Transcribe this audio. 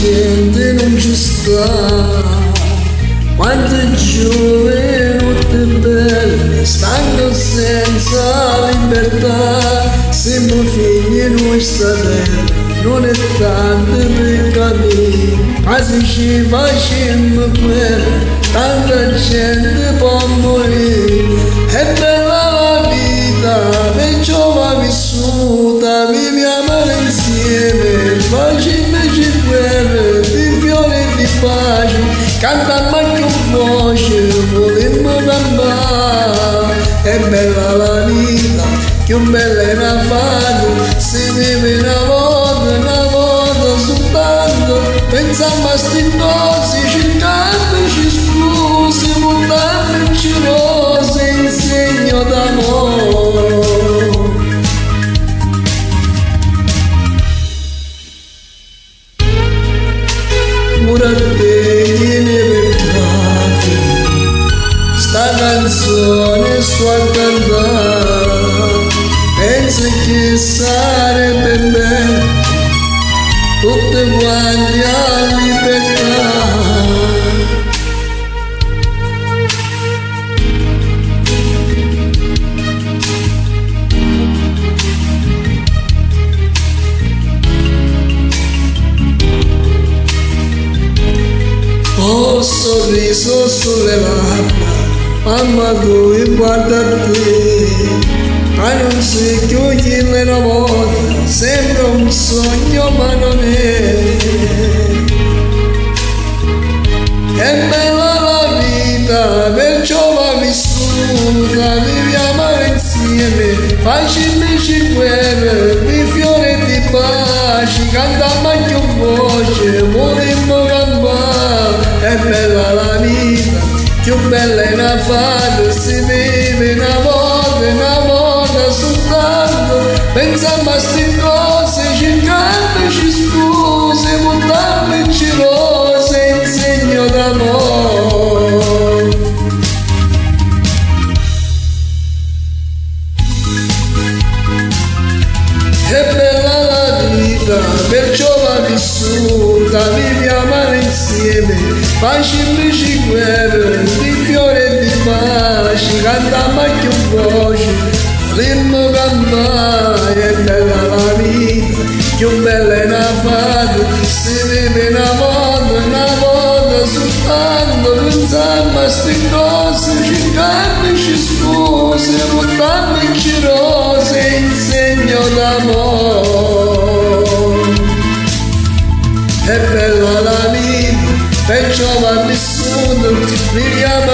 gente non ci sta, quante giovanotte belle stanno senza libertà. Siamo figli di questa terra, non è tanto per capire, ma se ci facciamo guerra tanta gente può morire. È bella la vita, perciò va vissuta, viviamo insieme, facciamoci guerra di fiori e di pace, cantiamo anche un voce, volemmo cantare. È bella la vita, più bella è una fata, si vive una volta soltanto, pensiamo a sti cose, cercandoci scuse, montandoci rose in segno d'amore. Pure a te viene peccato, sta canzone sto a cantare, penso che sarebbe bello tutti quanti a libertà. Ho sorriso sulle labbra, mamma tu guarda te, ma non si chiude una volta, sembra un sogno ma non è. È bella la vita, perciò va vissuta, viviamo insieme, facciamoci guerra, di fiori e di pace, cantiamo anche un voce, vorremmo cantare. È bella la vita, più bella è una fata, si vive una volta soltanto, pensiamo a sti cose, cercandoci scuse, montandoci rose in segno d'amore. È bella la vita, perciò va vissuta, viviamo insieme, facciamoci guerra di fiori e di pace, cantiamo anche un voce, vorremmo cantare. È bella la vita, più bella è una fata, si vive una volta soltanto, pensiamo a sti cose, cercandoci scuse, montandoci rose in segno d'amore. È bella la vita, perciò va vissuta, viviamo